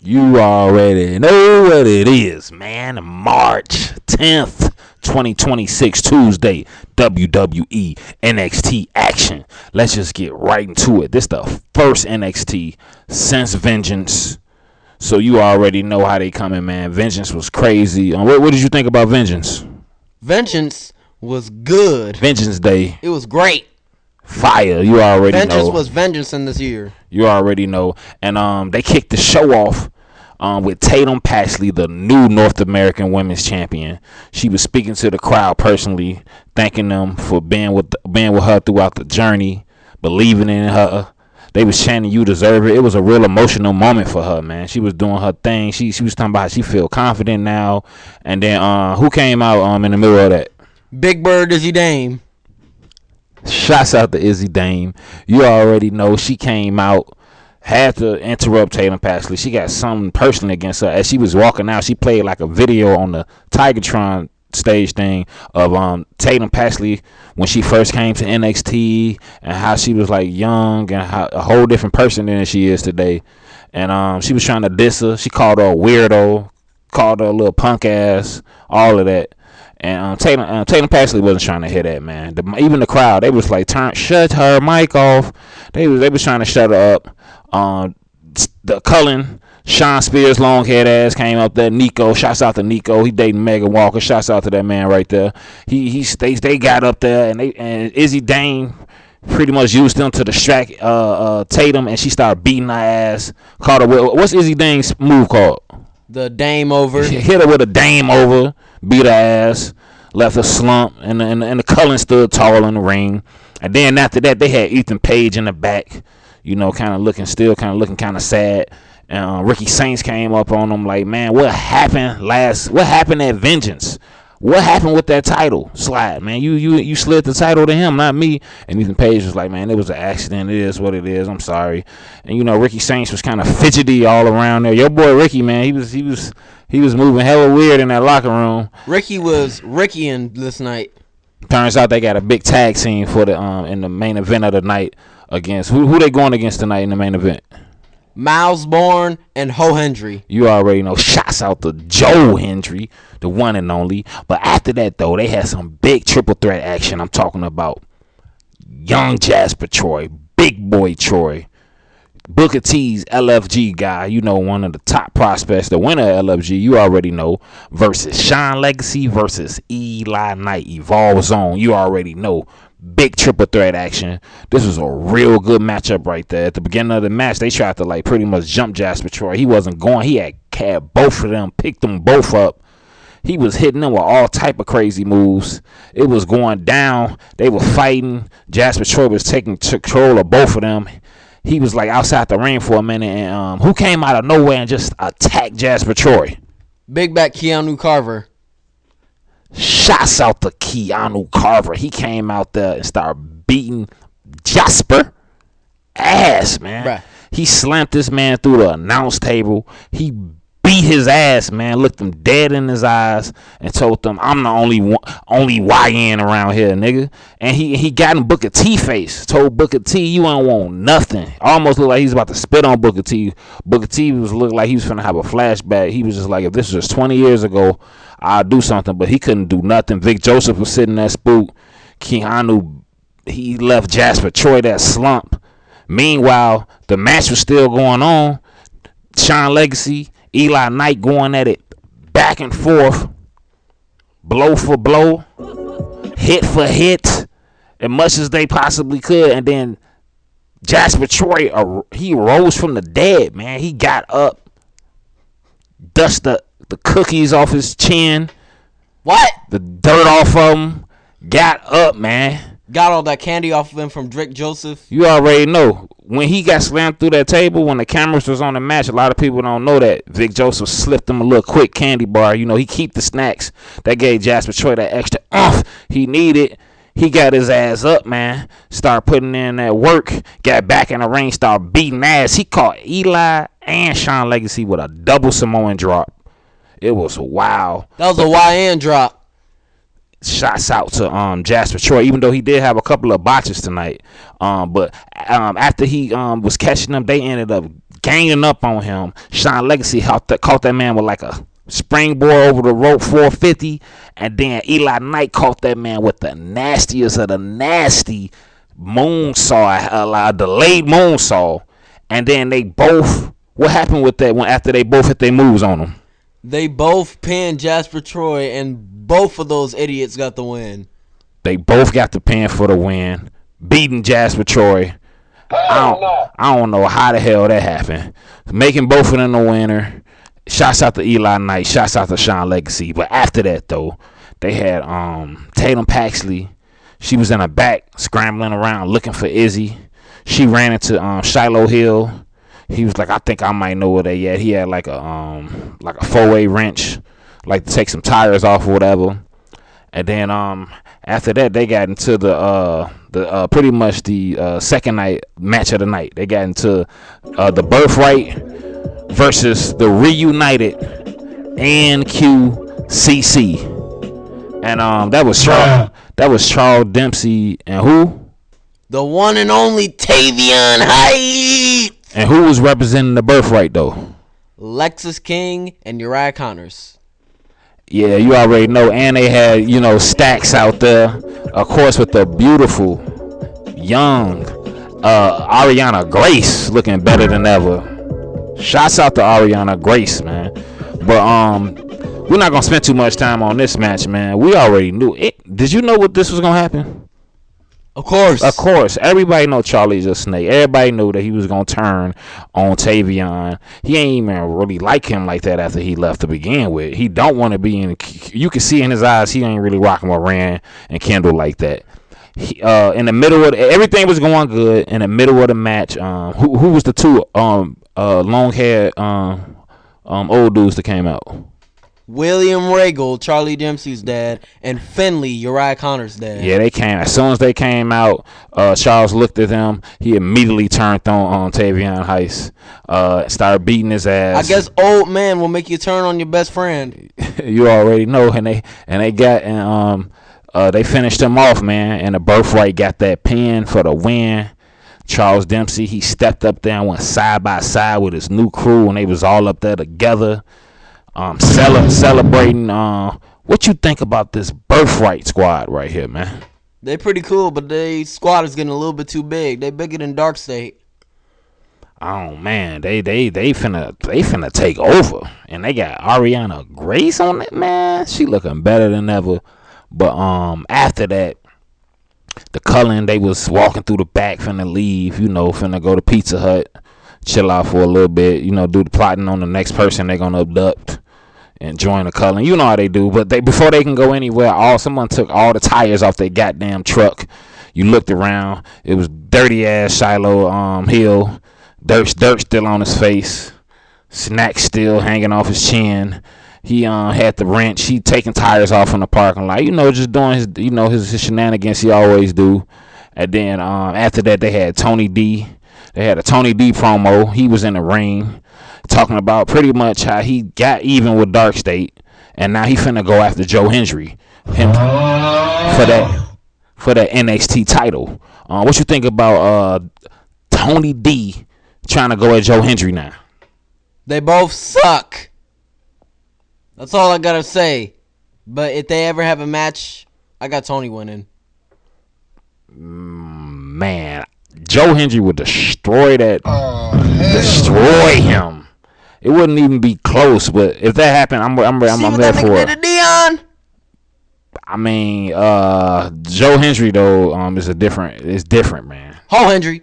You already know what it is, man. March 10th, 2026, Tuesday, WWE NXT action. Let's just get right into it. This the first NXT since Vengeance. So you already know how they coming, man. Vengeance was crazy. What did you think about Vengeance? Vengeance was good. Vengeance Day. It was great. Fire. You already know. Vengeance was vengeance in this year. You already know. And they kicked the show off with Tatum Paxley, the new North American Women's Champion. She was speaking to the crowd personally, thanking them for being with her throughout the journey, believing in her. They was chanting, "You deserve it." It was a real emotional moment for her, man. She was doing her thing. She was talking about how she feel confident now. And then who came out in the middle of that? Big Bird Izzy Dame. Shouts out to Izzy Dame. You already know she came out. Had to interrupt Tatum Paxley. She got something personal against her. As she was walking out, she played like a video on the Tigertron stage thing of Tatum Paxley when she first came to NXT and how she was like young and how a whole different person than she is today. And she was trying to diss her. She called her a weirdo, called her a little punk ass, all of that. And Tatum Paxley wasn't trying to hear that, man. Even the crowd, they was like, shut her mic off. They was trying to shut her up. The Cullen, Sean Spears, long haired ass came up there. Nico, shouts out to Nico. He dating Megan Walker. Shouts out to that man right there. They got up there and Izzy Dane pretty much used them to distract Tatum, and she started beating her ass. Called her what's Izzy Dane's move called? The Dame Over. She hit her with a Dame Over, beat her ass, left her slump, and the Cullen stood tall in the ring. And then after that, they had Ethan Page in the back, you know, kind of looking kind of sad. And Ricky Saints came up on him like, man, what happened at Vengeance? What happened with that title slide, man? You slid the title to him, not me. And Ethan Page was like, man, it was an accident. It is what it is. I'm sorry. And you know, Ricky Saints was kind of fidgety all around there. Your boy Ricky, man, he was moving hella weird in that locker room. Ricky was Rickying this night. Turns out they got a big tag scene for the in the main event of the night against who they going against tonight in the main event? Miles Bourne and Ho Hendry. You already know. Shouts out to Joe Hendry, the one and only. But after that, though, they had some big triple threat action. I'm talking about young Jasper Troy, big boy Troy, Booker T's LFG guy, you know, one of the top prospects, the winner of LFG, you already know, versus Sean Legacy versus Eli Knight, Evolve Zone, you already know. Big triple threat action. This was a real good matchup right there. At the beginning of the match, they tried to like pretty much jump Jasper Troy. He wasn't going. He had both of them, picked them both up. He was hitting them with all type of crazy moves. It was going down. They were fighting. Jasper Troy was taking control of both of them. He was like outside the ring for a minute, and who came out of nowhere and just attacked Jasper Troy? Big back Keanu Carver. Shouts out to Keanu Carver. He came out there and started beating Jasper ass, man. Bruh. He slammed this man through the announce table. He beat his ass, man. Looked him dead in his eyes and told them, "I'm the only YN around here, nigga." And he got in Booker T face. Told Booker T, "You ain't want nothing." Almost looked like he's about to spit on Booker T. Booker T was looking like he was finna have a flashback. He was just like, if this was 20 years ago, I'll do something. But he couldn't do nothing. Vic Joseph was sitting there spooked. Keanu, he left Jasper Troy that slump. Meanwhile, the match was still going on. Sean Legacy, Eli Knight going at it back and forth, blow for blow, hit for hit, as much as they possibly could. And then Jasper Troy, he rose from the dead, man. He got up, dusted the cookies off his chin. What? The dirt off of him. Got up, man. Got all that candy off of him from Vic Joseph. You already know. When he got slammed through that table, when the cameras was on the match, a lot of people don't know that Vic Joseph slipped him a little quick candy bar. You know, he keep the snacks. That gave Jasper Troy that extra he needed. He got his ass up, man. Start putting in that work. Got back in the ring. Start beating ass. He caught Eli and Sean Legacy with a double Samoan drop. It was wild. That was a YN drop. Shots out to Jasper Troy, even though he did have a couple of botches tonight. But after he was catching them, they ended up gaining up on him. Sean Legacy caught that man with like a springboard over the rope 450, and then Eli Knight caught that man with the nastiest of the nasty moonsault, a delayed moonsault, and then they both. What happened with that when after they both hit their moves on him? They both pinned Jasper Troy, and both of those idiots got the win. They both got the pin for the win, beating Jasper Troy. I don't know how the hell that happened. Making both of them the winner. Shouts out to Eli Knight. Shouts out to Sean Legacy. But after that, though, they had Tatum Paxley. She was in the back scrambling around looking for Izzy. She ran into Shiloh Hill. He was like, I think I might know where they at. He had like a 4-way wrench, like to take some tires off or whatever. And then after that, they got into the pretty much the second night match of the night. They got into the Birthright versus the reunited NQCC, and that was Charles Dempsey and who? The one and only Tavion Heights. And who was representing the Birthright though? Lexus King and Uriah Connors. Yeah, you already know. And they had, Stacks out there, of course, with the beautiful young Ariana Grace looking better than ever. Shouts out to Ariana Grace, man. But we're not gonna spend too much time on this match, man. We already knew it. Did you know what this was gonna happen? Of course. Everybody know Charlie's a snake. Everybody knew that he was gonna turn on Tavion. He ain't even really like him like that after he left to begin with. He don't want to be in. You can see in his eyes he ain't really rocking with Rand and Kendall like that. In the middle of everything was going good. In the middle of the match, who was the two long haired old dudes that came out? William Regal, Charlie Dempsey's dad, and Finley, Uriah Connors' dad. Yeah, they came. As soon as they came out, Charles looked at them. He immediately turned on Tavion Heights, started beating his ass. I guess old man will make you turn on your best friend. You already know. And they finished him off, man. And the Birthright got that pin for the win. Charles Dempsey, he stepped up there and went side by side with his new crew, and they was all up there together. Celebrating. What you think about this Birthright squad right here, man? They pretty cool, but they squad is getting a little bit too big. They bigger than Dark State. Oh man, they finna take over, and they got Ariana Grace on it, man. She looking better than ever. But after that, the Cullen, they was walking through the back, finna leave. Finna go to Pizza Hut, chill out for a little bit. Do the plotting on the next person they gonna abduct. And join the Cullen. You know how they do. But before they can go anywhere, someone took all the tires off their goddamn truck. You looked around. It was dirty ass Shiloh Hill. Dirt still on his face. Snack still hanging off his chin. He had the wrench. He taking tires off in the parking lot. Just doing his shenanigans he always do. And then after that they had Tony D. They had a Tony D promo. He was in the ring, talking about pretty much how he got even with Dark State, and now he finna go after Joe Hendry for that NXT title. What you think about Tony D trying to go at Joe Hendry now? They both suck. That's all I gotta say. But if they ever have a match, I got Tony winning. Man, Joe Hendry would destroy him. It wouldn't even be close, but if that happened, I'm there for it. Dion? I mean, Joe Hendry though is different, man. Ho Hendry.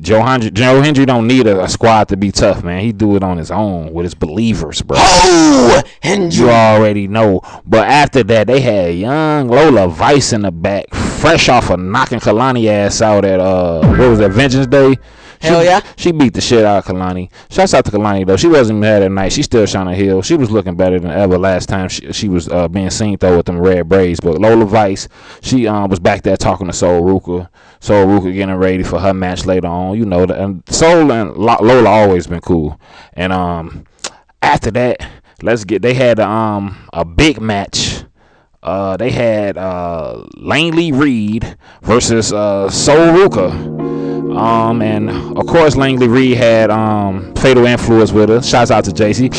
Joe Hendry don't need a squad to be tough, man. He do it on his own with his believers, bro. Ho Hendry. You already know. But after that, they had young Lola Vice in the back, fresh off of knocking Kalani ass out at what was that, Vengeance Day? Hell yeah. She beat the shit out of Kalani. Shouts out to Kalani though. She wasn't mad at night. She still trying to heal. She was looking better than ever last time she was being seen though with them red braids. But Lola Vice, she was back there talking to Soul Ruka. Soul Ruka getting ready for her match later on. And Soul and Lola always been cool. And after that, they had a big match. They had Langley Reed versus Soul Ruka. And of course Langley Reed had Fatal Influence with her. Shouts out to JC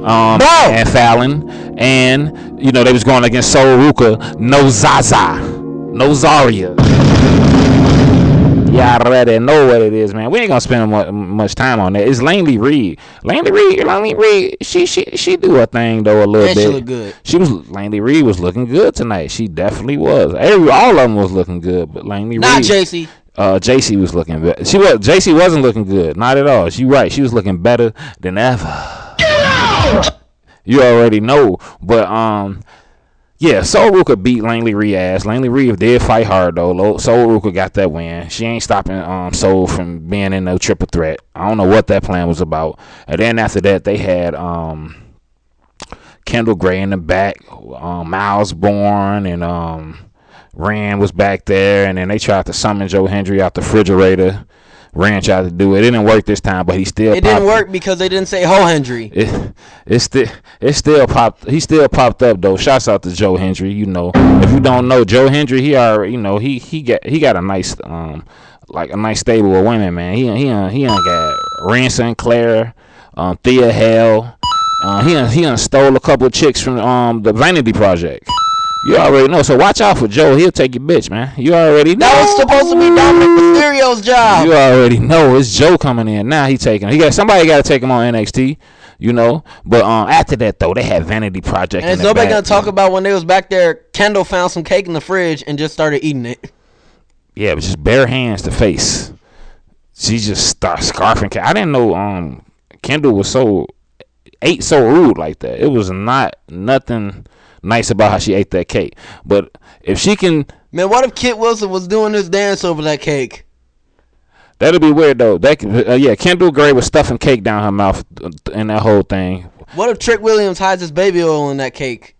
and Fallon. And you know they was going against Soul Ruka, No Zaza, No Zaria. Y'all already know what it is, man. We ain't gonna spend much time on that. It's Langley Reed. Langley Reed. She do her thing though a little bit. She look good. Langley Reed was looking good tonight. She definitely was. All of them was looking good, but Langley Reed. Not JC. JC was looking better. JC wasn't looking good. Not at all. She right. She was looking better than ever. Get out! You already know, but yeah, Soul Ruka beat Langley Reed ass. Langley Reed did fight hard though. Soul Ruka got that win. She ain't stopping Soul from being in no triple threat. I don't know what that plan was about. And then after that, they had Kendall Gray in the back, Miles Bourne, and Rand was back there. And then they tried to summon Joe Hendry out the refrigerator. Rand tried to do it. It didn't work this time, but he still. It didn't work because they didn't say Ho Hendry. It still popped. He still popped up though. Shouts out to Joe Hendry. You know, if you don't know Joe Hendry, he already, you know, he got a nice like a nice stable of women, man. He got Rand Sinclair, Thea Hale. He stole a couple of chicks from the Vanity Project. You already know, so watch out for Joe. He'll take your bitch, man. You already know. That was supposed to be Dominic Mysterio's job. You already know it's Joe coming in. Now somebody got to take him on NXT, you know. But after that though, they had Vanity Project. And nobody gonna talk about when they was back there. Kendall found some cake in the fridge and just started eating it. Yeah, it was just bare hands to face. She just started scarfing cake. I didn't know Kendall was ate so rude like that. It was nothing nice about how she ate that cake. But if she can, man, what if Kit Wilson was doing this dance over that cake? That'd be weird though. Kendall Gray was stuffing cake down her mouth in that whole thing. What if Trick Williams hides his baby oil in that cake?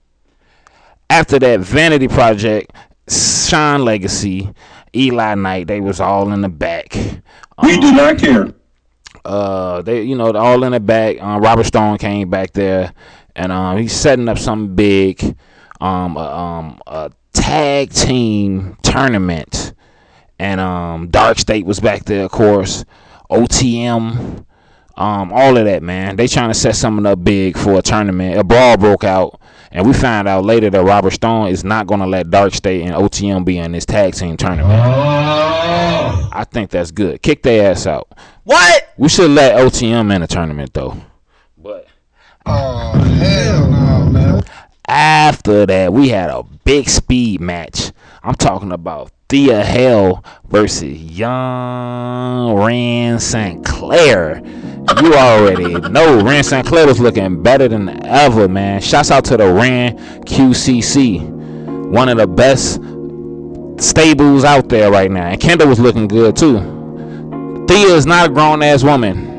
After that, Vanity Project, Sean Legacy, Eli Knight, they was all in the back. We do not care. They, all in the back. Robert Stone came back there. And he's setting up something big, a tag team tournament. And Dark State was back there, of course. OTM, all of that, man. They trying to set something up big for a tournament. A brawl broke out, and we found out later that Robert Stone is not going to let Dark State and OTM be in this tag team tournament. I think that's good. Kick their ass out. What? We should let OTM in the tournament, though. But... oh, hell no, man. After that, we had a big speed match. I'm talking about Thea Hale versus young Rand Sinclair. You already know Rand Sinclair was looking better than ever, man. Shouts out to the Rand QCC. One of the best stables out there right now. And Kendall was looking good, too. Thea is not a grown-ass woman.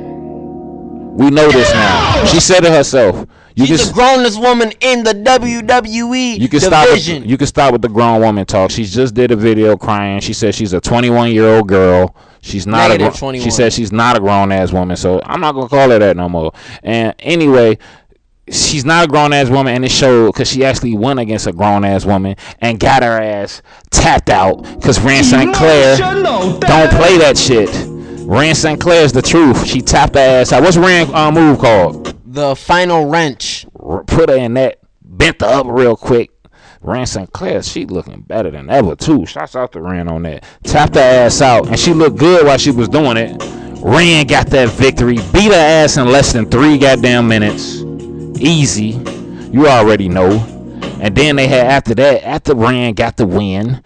We know this now. She said it herself. She's the grownest woman in the WWE division. You can stop with the grown woman talk. She just did a video crying. She said she's a 21-year-old girl. She's not She said she's not a grown-ass woman, so I'm not going to call her that no more. And anyway, she's not a grown-ass woman, and it showed because she actually went against a grown-ass woman and got her ass tapped out because Rand Sinclair don't play that shit. Rand Sinclair's the truth. She tapped her ass out. What's Rand move called? The final wrench. Put her in that. Bent her up real quick. Rand Sinclair, she looking better than ever, too. Shouts out to Rand on that. Tapped her ass out, and she looked good while she was doing it. Rand got that victory. Beat her ass in less than 3 goddamn minutes. Easy. You already know. And then they had, after Rand got the win,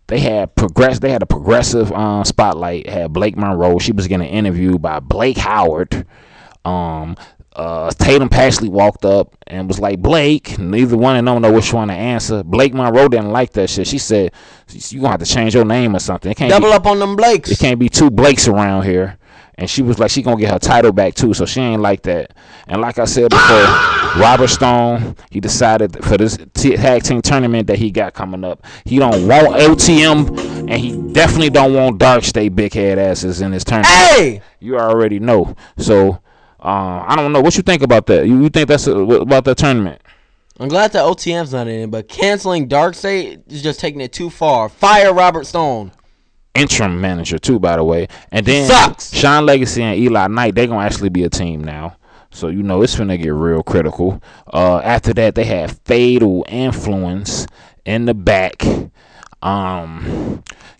they had a progressive spotlight. Had Blake Monroe. She was getting interviewed by Blake Howard. Tatum Pashley walked up and was like, Blake. Neither one of them know which one to answer. Blake Monroe didn't like that shit. She said, you gonna have to change your name or something. It can't double up on them Blakes. It can't be 2 Blakes around here. And she was like, she gonna get her title back too, so she ain't like that. And like I said before, Robert Stone, he decided for this tag team tournament that he got coming up, he don't want LTM, and he definitely don't want Dark State big head asses in his tournament. Hey, you already know. So I don't know what you think about that. You think that's about that tournament? I'm glad that OTM's not in it, but canceling Dark State is just taking it too far. Fire Robert Stone. interim manager too, by the way. And then Sean Legacy and Eli Knight, they're gonna actually be a team now. So it's finna get real critical. After that, they had Fatal Influence in the back.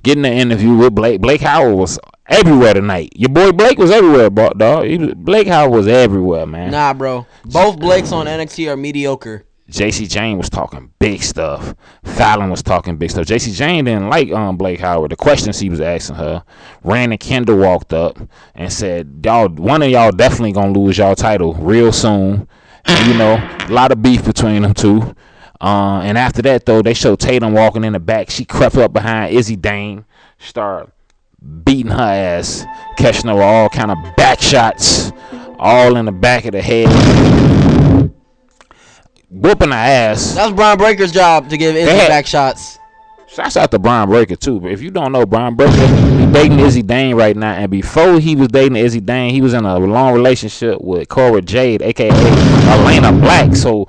Getting an interview with Blake. Blake Howard was everywhere tonight. Your boy Blake was everywhere, dog. Blake Howard was everywhere, man. Nah, bro. Both Blakes on NXT are mediocre. JC Jane was talking big stuff. Fallon was talking big stuff. JC Jane didn't like Blake Howard. The questions he was asking her. Rand Kendall walked up and said, one of y'all definitely gonna lose y'all title real soon. And, a lot of beef between them two. And after that, though, they showed Tatum walking in the back. She crept up behind Izzy Dane, started beating her ass, catching her with all kind of back shots, all in the back of the head. Whooping her ass. That was Brian Breaker's job to give Izzy back shots. Shouts out to Brian Breaker too. But if you don't know, Brian Breaker, he's dating Izzy Dane right now. And before he was dating Izzy Dane, he was in a long relationship with Cora Jade, aka Elena Black. So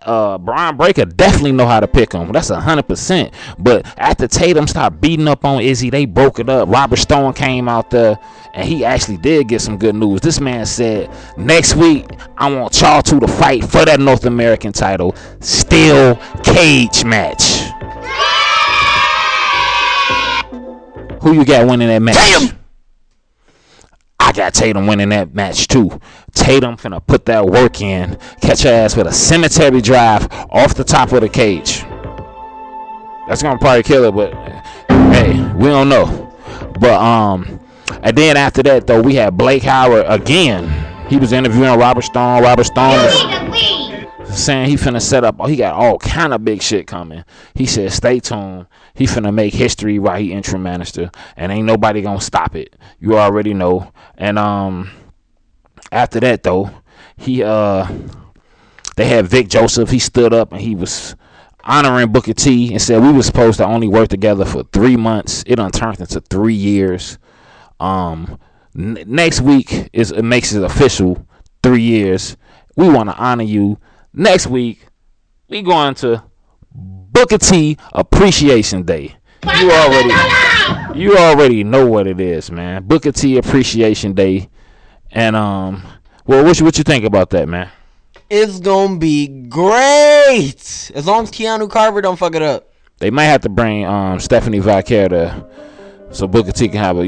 Brian Breaker definitely know how to pick him. That's 100%. But after Tatum started beating up on Izzy, they broke it up. Robert Stone came out there, and he actually did get some good news. This man said, next week, I want y'all two to fight for that North American title. Steel cage match. Who you got winning that match? Tatum! I got Tatum winning that match too. Tatum finna put that work in, catch her ass with a cemetery drive off the top of the cage. That's gonna probably kill her, but hey, we don't know. But and then after that though, we had Blake Howard again. He was interviewing Robert Stone. Robert Stone was saying he finna set up. He got all kind of big shit coming. He said, "Stay tuned. He finna make history while he interim manager, and ain't nobody gonna stop it. You already know." And after that though, they had Vic Joseph. He stood up and he was honoring Booker T and said we were supposed to only work together for 3 months. It done turned into 3 years. Next week it makes it official. 3 years. We want to honor you. Next week we going to Booker T Appreciation Day. You already know what it is, man. Booker T Appreciation Day. And well, what you think about that, man? It's gonna be great as long as Keanu Carver don't fuck it up. They might have to bring Stephanie Vaquer to, so Booker T can have a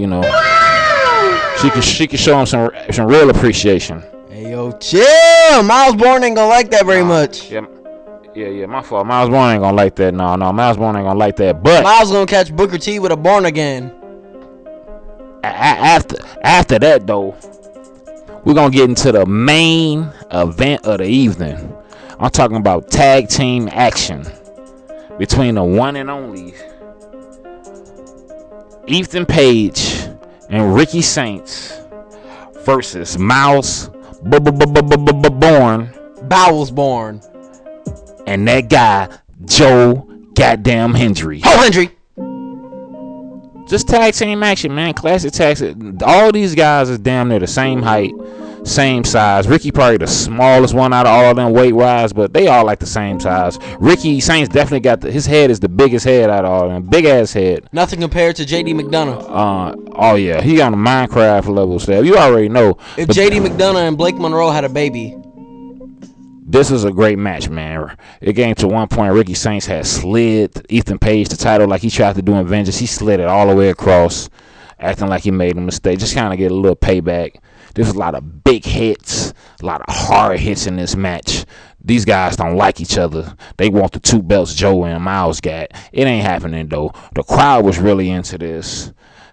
she can show him some real appreciation. Hey yo, chill. Miles Bourne ain't gonna like that very much. Yeah, my fault. Miles Bourne ain't gonna like that. No, Miles Bourne ain't gonna like that. But Miles gonna catch Booker T with a Born Again. After that though, we're gonna get into the main event of the evening. I'm talking about tag team action between the one and only Ethan Page and Ricky Saints versus Miles Bourne. Bowels Born. And that guy, Joe goddamn Hendry. Oh, Hendry. Just tag team action, man. Classic tag. All these guys is damn near the same height, same size. Ricky probably the smallest one out of all of them weight-wise, but they all like the same size. Ricky Saints definitely got his head is the biggest head out of all of them. Big-ass head. Nothing compared to J.D. McDonough. Oh, yeah. He on the Minecraft level stuff. You already know. If J.D. McDonough and Blake Monroe had a baby. This is a great match, man. It came to one point Ricky Saints had slid Ethan Page the title like he tried to do in Vengeance. He slid it all the way across, acting like he made a mistake. Just kind of get a little payback. There's a lot of big hits, a lot of hard hits in this match. These guys don't like each other. They want the 2 belts Joe and Miles got. It ain't happening, though. The crowd was really into this.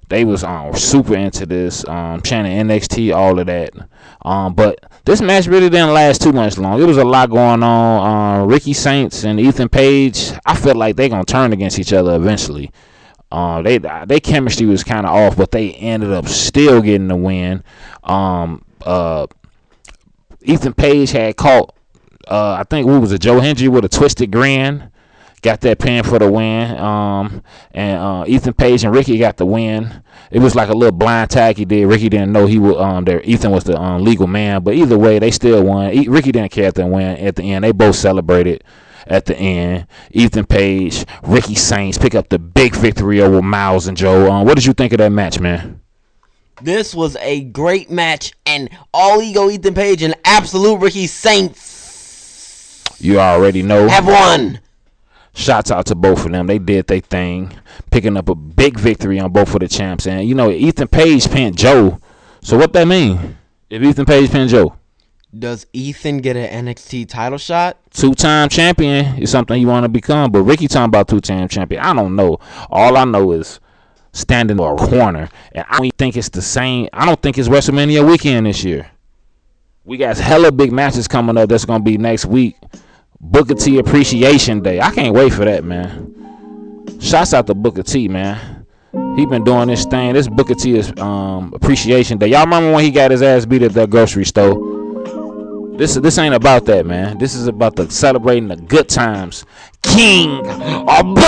They was super into this, chanting NXT, all of that. But this match really didn't last too much long. It was a lot going on. Ricky Saints and Ethan Page, I felt like they gonna turn against each other eventually. They chemistry was kind of off, but they ended up still getting the win. Ethan Page had caught, I think, who was it, Joe Hendry with a twisted grin. Got that pin for the win. And Ethan Page and Ricky got the win. It was like a little blind tag he did. Ricky didn't know he was Ethan was the legal man. But either way, they still won. Ricky didn't care if they win at the end. They both celebrated. at the end. Ethan Page, Ricky Saints pick up the big victory over Miles and Joe. What did you think of that match, man? This was a great match, and all ego Ethan Page and absolute Ricky Saints. You already know. Have won. Shouts out to both of them. They did their thing, picking up a big victory on both of the champs. And, Ethan Page pinned Joe. So what that mean? If Ethan Page pinned Joe? Does Ethan get an NXT title shot? 2-time champion is something you want to become. But Ricky talking about 2-time champion. I don't know. All I know is standing in a corner. And I don't think it's the same. I don't think it's WrestleMania weekend this year. We got hella big matches coming up that's going to be next week. Booker T Appreciation Day. I can't wait for that, man. Shouts out to Booker T, man. He been doing this thing. This Booker T is Appreciation Day. Y'all remember when he got his ass beat at the grocery store? This ain't about that, man. This is about the celebrating the good times. King of Booker!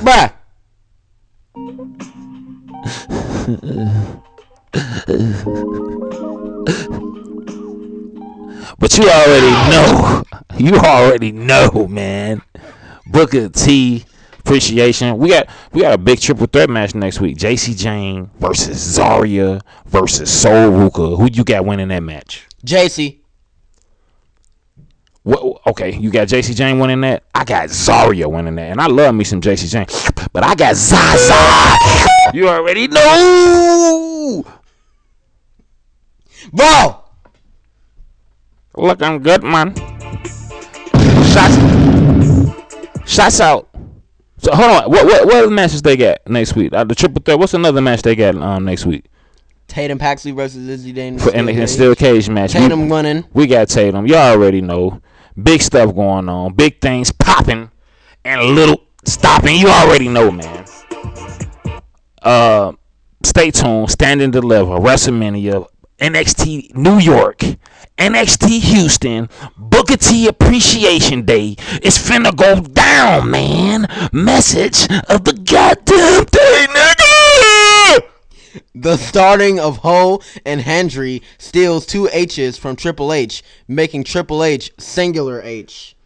Bruh. But you already know, man. Booker T Appreciation. We got a big triple threat match next week. JC Jane versus Zarya versus Sol Ruka. Who you got winning that match? JC. Okay, you got JC Jane winning that. I got Zarya winning that, and I love me some JC Jane, but I got Zaza. You already know, bro. Look, I'm good, man. Shots out. So hold on. What other matches they got next week? The triple threat. What's another match they got next week? Tatum Paxley versus Izzy Dane. And still cage match. Tatum winning. We got Tatum. You already know. Big stuff going on. Big things popping and little stopping. You already know, man. Stay tuned. Stand and Deliver. WrestleMania. NXT New York, NXT Houston, Booker T Appreciation Day. It's finna go down, man. Message of the goddamn day, nigga. The starting of Ho and Hendry steals 2 H's from Triple H, making Triple H singular H.